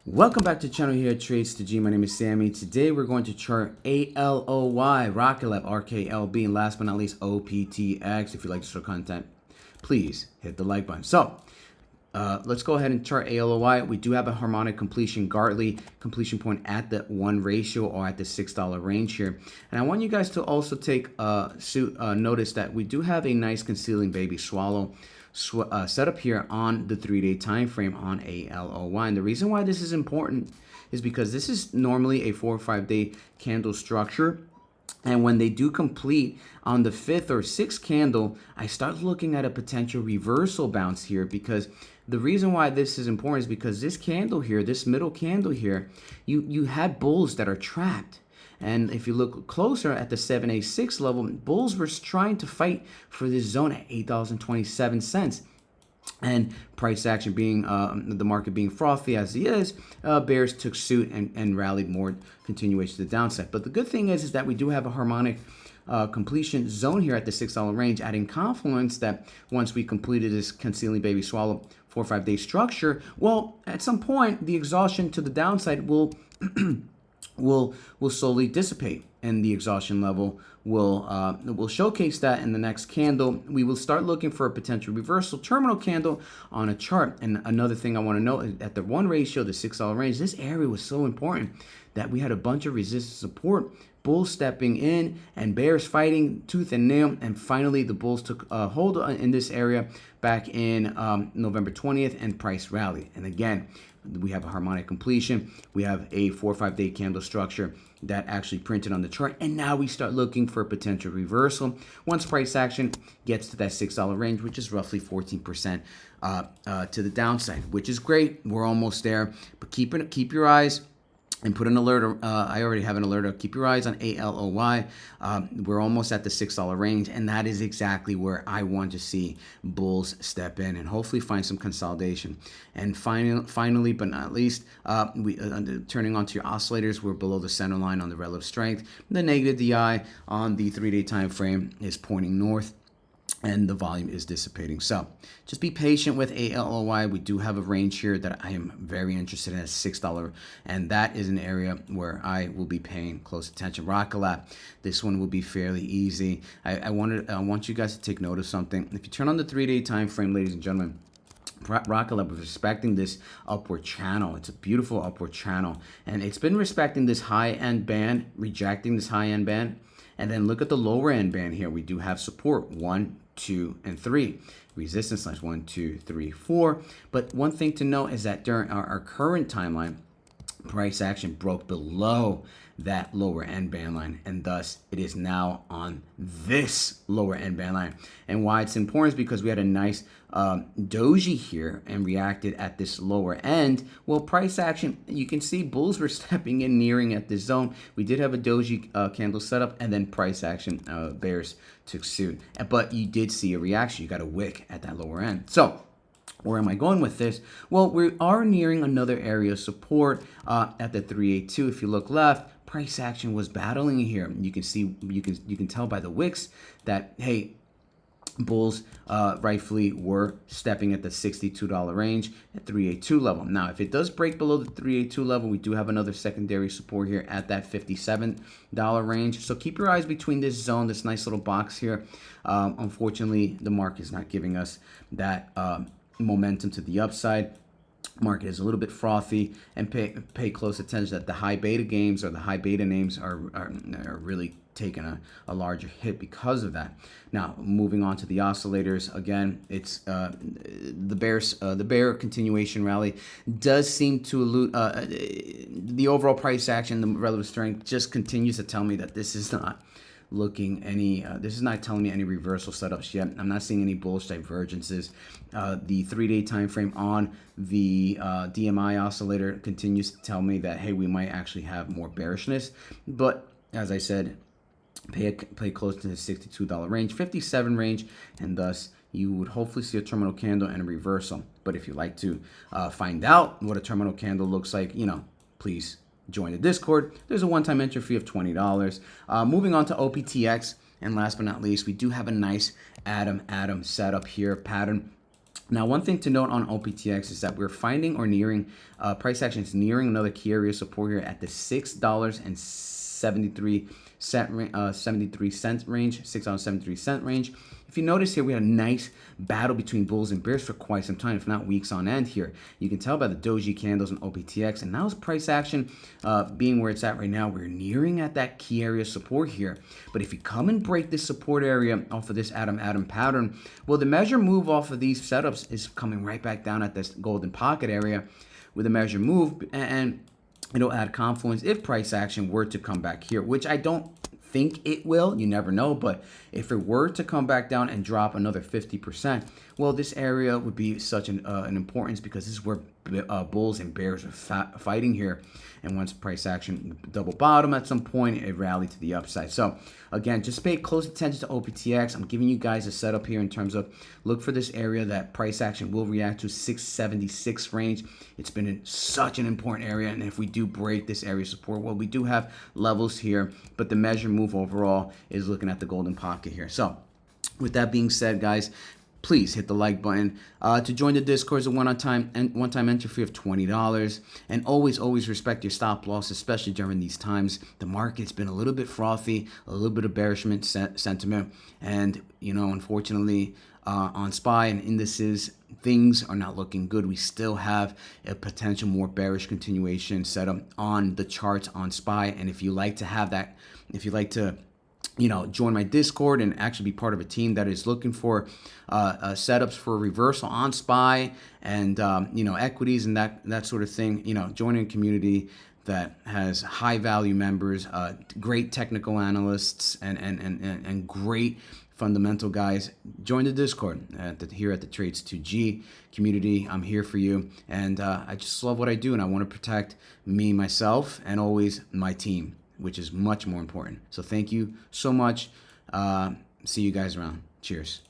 Welcome back to the channel here at Trades to G. My name is Sammy. Today we're going to chart ALOY, Rklb, RKLB, and last but not least OPTX. If you like this sort of content, please hit the like button. So let's go ahead and chart ALOY. We do have a harmonic completion Gartley completion point at the 1 ratio or at the $6 range here. And I want you guys to also take notice that we do have a nice concealing baby swallow set up here on the 3-day time frame on ALOY. And the reason why this is important is because this is normally a 4 or 5 day candle structure. And when they do complete on the 5th or 6th candle, I start looking at a potential reversal bounce here, because the reason why this is important is because this candle here, this middle candle here, you had bulls that are trapped. And if you look closer at the 786 level, bulls were trying to fight for this zone at $8.27. And price action being the market being frothy as he is, bears took suit and rallied more, continuation to the downside. But the good thing is that we do have a harmonic completion zone here at the $6 range, adding confluence that once we completed this concealing baby swallow 4 or 5 day structure, well, at some point the exhaustion to the downside will will slowly dissipate, and the exhaustion level will showcase that in the next candle. We will start looking for a potential reversal terminal candle on a chart. And another thing I want to note is at the 1 ratio, the $6 range, this area was so important that we had a bunch of resistance support, bulls stepping in and bears fighting tooth and nail, and finally the bulls took hold in this area back in November 20th, and price rally. And again, we have a harmonic completion. We have a 4 or 5 day candle structure that actually printed on the chart. And now we start looking for a potential reversal once price action gets to that $6 range, which is roughly 14% to the downside, which is great. We're almost there, but keep your eyes and put an alert. I already have an alert. Keep your eyes on ALOY. We're almost at the $6 range, and that is exactly where I want to see bulls step in and hopefully find some consolidation. And finally, but not least, turning onto your oscillators, we're below the center line on the relative strength. The negative DI on the 3-day time frame is pointing north, and the volume is dissipating. So just be patient with ALOY. We do have a range here that I am very interested in at $6, and that is an area where I will be paying close attention. Rklb, this one will be fairly easy. I want you guys to take note of something. If you turn on the 3-day time frame, ladies and gentlemen, Rklb is respecting this upward channel. It's a beautiful upward channel, and it's been respecting this high-end band, rejecting this high-end band. And then look at the lower end band here. We do have support 1, 2, and 3. Resistance lines 1, 2, 3, 4. But one thing to note is that during our current timeline, price action broke below that lower end band line, and thus it is now on this lower end band line. And why it's important is because we had a nice doji here and reacted at this lower end. Well, price action, you can see bulls were stepping in, nearing at this zone. We did have a doji candle set up, and then price action, bears took suit. But you did see a reaction. You got a wick at that lower end. So where am I going with this? Well, we are nearing another area of support at the 382. If you look left, price action was battling here. You can see, you can tell by the wicks that, hey, bulls rightfully were stepping at the $62 range at 382 level. Now, if it does break below the 382 level, we do have another secondary support here at that $57 range. So keep your eyes between this zone, this nice little box here. Unfortunately, the market is not giving us that momentum to the upside. Market is a little bit frothy, and pay close attention that the high beta games or the high beta names are really taking a larger hit because of that. Now, moving on to the oscillators, again, it's the bear continuation rally does seem to elude the overall price action. The relative strength just continues to tell me that this is not looking this is not telling me any reversal setups yet. I'm not seeing any bullish divergences. The 3-day time frame on the DMI oscillator continues to tell me that, hey, we might actually have more bearishness. But as I said, pay close to the $62 range, 57 range, and thus you would hopefully see a terminal candle and a reversal. But if you'd like to find out what a terminal candle looks like, please join the Discord. There's a one-time entry fee of $20. Moving on to OPTX, and last but not least, we do have a nice atom setup here pattern Now, one thing to note on OPTX is that we're finding or nearing, price action is nearing another key area of support here at the $6.73 range, $6.73 range. If you notice here, we had a nice battle between bulls and bears for quite some time, if not weeks on end here. You can tell by the doji candles in OPTX, and now price action being where it's at right now, we're nearing at that key area of support here. But if you come and break this support area off of this atom pattern, well, the measure move off of these setups is coming right back down at this golden pocket area with a measure move, and it'll add confluence if price action were to come back here, which I don't think it will. You never know. But if it were to come back down and drop another 50%, well, this area would be such an importance, because this is where bulls and bears are fighting here. And once price action double bottom at some point, it rallied to the upside. So again, just pay close attention to OPTX. I'm giving you guys a setup here in terms of look for this area that price action will react to, 676 range. It's been in such an important area, and if we do break this area support, well, we do have levels here, but the measure move overall is looking at the golden pocket here. So with that being said, guys, please hit the like button. To join the Discord is a one-time entry fee of $20. And always respect your stop loss, especially during these times. The market's been a little bit frothy, a little bit of bearishment sentiment. And, unfortunately, on SPY and indices, things are not looking good. We still have a potential more bearish continuation setup on the charts on SPY. And if you like to have that, if you like to join my Discord and actually be part of a team that is looking for setups for reversal on SPY and equities and that sort of thing, joining a community that has high value members, great technical analysts, and great fundamental guys, join the Discord here at the Trades 2G community. I'm here for you, and I just love what I do, and I want to protect me, myself, and always my team, which is much more important. So thank you so much. See you guys around. Cheers.